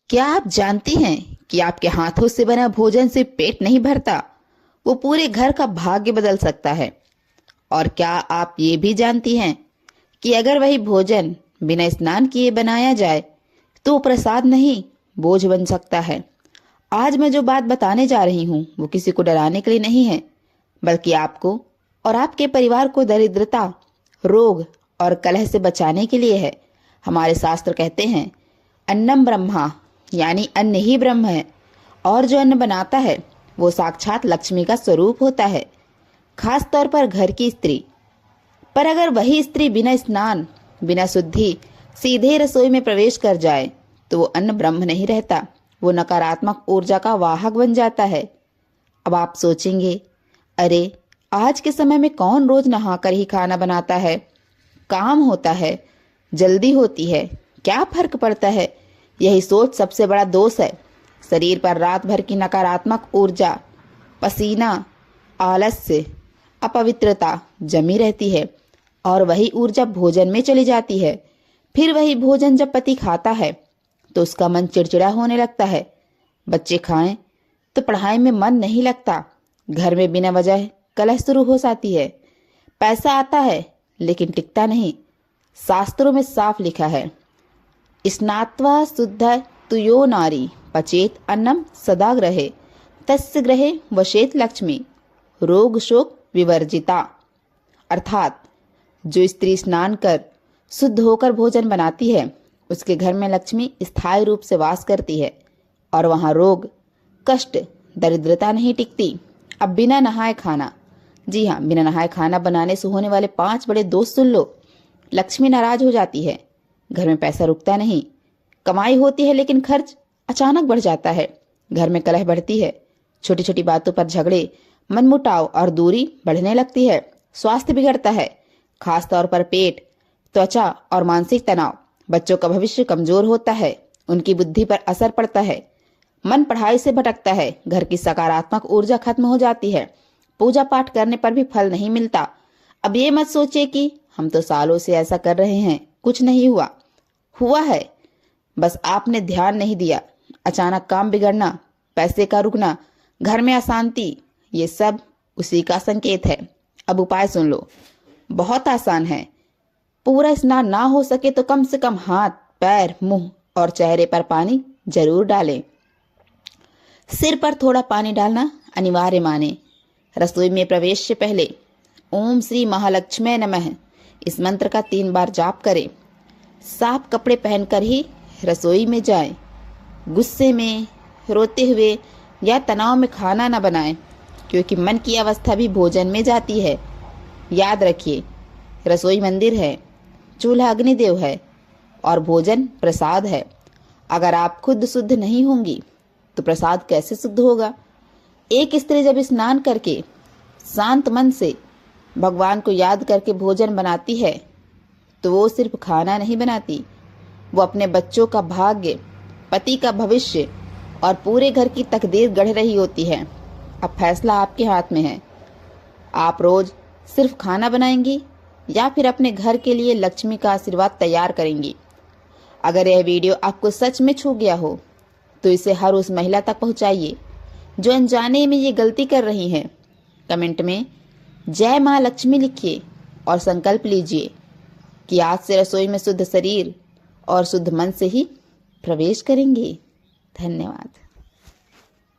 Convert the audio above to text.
क्या आप जानती हैं कि आपके हाथों से बना भोजन से पेट नहीं भरता, वो पूरे घर का भाग्य बदल सकता है। और क्या आप ये भी जानती हैं कि अगर वही भोजन बिना स्नान किए बनाया जाए तो वो प्रसाद नहीं, बोझ बन सकता है। आज मैं जो बात बताने जा रही हूँ वो किसी को डराने के लिए नहीं है, बल्कि आपको और आपके परिवार को दरिद्रता, रोग और कलह से बचाने के लिए है। हमारे शास्त्र कहते हैं, अन्नम ब्रह्मा, यानी अन्न ही ब्रह्म है, और जो अन्न बनाता है वो साक्षात लक्ष्मी का स्वरूप होता है, खास तौर पर घर की स्त्री। पर अगर वही स्त्री बिना स्नान, बिना शुद्धि सीधे रसोई में प्रवेश कर जाए तो वो अन्न ब्रह्म नहीं रहता, वो नकारात्मक ऊर्जा का वाहक बन जाता है। अब आप सोचेंगे, अरे आज के समय में कौन रोज नहाकर ही खाना बनाता है, काम होता है, जल्दी होती है, क्या फर्क पड़ता है। यही सोच सबसे बड़ा दोष है। शरीर पर रात भर की नकारात्मक ऊर्जा, पसीना, आलस्य, अपवित्रता जमी रहती है और वही ऊर्जा भोजन में चली जाती है। फिर वही भोजन जब पति खाता है तो उसका मन चिड़चिड़ा होने लगता है। बच्चे खाएं तो पढ़ाई में मन नहीं लगता। घर में बिना वजह कलह शुरू हो जाती है। पैसा आता है लेकिन टिकता नहीं। शास्त्रों में साफ लिखा है, स्नात्वा शुद्ध तुयो नारी पचेत अन्नम सदा ग्रहे तस्य ग्रहे वशेत लक्ष्मी रोग शोक विवर्जिता। अर्थात जो स्त्री स्नान कर शुद्ध होकर भोजन बनाती है उसके घर में लक्ष्मी स्थायी रूप से वास करती है और वहां रोग, कष्ट, दरिद्रता नहीं टिकती। अब बिना नहाए खाना, जी हाँ, बिना नहाए खाना बनाने से होने वाले 5 बड़े दोष सुन लो। लक्ष्मी नाराज हो जाती है, घर में पैसा रुकता नहीं, कमाई होती है लेकिन खर्च अचानक बढ़ जाता है, घर में कलह बढ़ती है, छोटी छोटी बातों पर झगड़े, मनमुटाव और दूरी बढ़ने लगती है, स्वास्थ्य बिगड़ता है, खास तौर पर पेट, त्वचा और मानसिक तनाव। बच्चों का भविष्य कमजोर होता है, उनकी बुद्धि पर असर पड़ता है, मन पढ़ाई से भटकता है, घर की सकारात्मक ऊर्जा खत्म हो जाती है, पूजा पाठ करने पर भी फल नहीं मिलता। अब ये मत सोचिए कि हम तो सालों से ऐसा कर रहे हैं, कुछ नहीं हुआ। हुआ है, बस आपने ध्यान नहीं दिया। अचानक काम बिगड़ना, पैसे का रुकना, घर में अशांति, ये सब उसी का संकेत है। अब उपाय सुन लो, बहुत आसान है। पूरा स्नान ना हो सके तो कम से कम हाथ, पैर, मुंह और चेहरे पर पानी जरूर डालें। सिर पर थोड़ा पानी डालना अनिवार्य माने। रसोई में प्रवेश से पहले ओम श्री महालक्ष्मी नमः इस मंत्र का 3 बार जाप करें। साफ कपड़े पहनकर ही रसोई में जाएं। गुस्से में, रोते हुए या तनाव में खाना न बनाएं, क्योंकि मन की अवस्था भी भोजन में जाती है। याद रखिए, रसोई मंदिर है, चूल्हा अग्निदेव है और भोजन प्रसाद है। अगर आप खुद शुद्ध नहीं होंगी तो प्रसाद कैसे शुद्ध होगा। एक स्त्री जब स्नान करके शांत मन से भगवान को याद करके भोजन बनाती है तो वो सिर्फ खाना नहीं बनाती, वो अपने बच्चों का भाग्य, पति का भविष्य और पूरे घर की तकदीर गढ़ रही होती है। अब फैसला आपके हाथ में है। आप रोज सिर्फ खाना बनाएंगी या फिर अपने घर के लिए लक्ष्मी का आशीर्वाद तैयार करेंगी। अगर यह वीडियो आपको सच में छू गया हो तो इसे हर उस महिला तक पहुंचाइए जो अनजाने में ये गलती कर रही हैं। कमेंट में जय माँ लक्ष्मी लिखिए और संकल्प लीजिए कि आज से रसोई में शुद्ध शरीर और शुद्ध मन से ही प्रवेश करेंगे। धन्यवाद।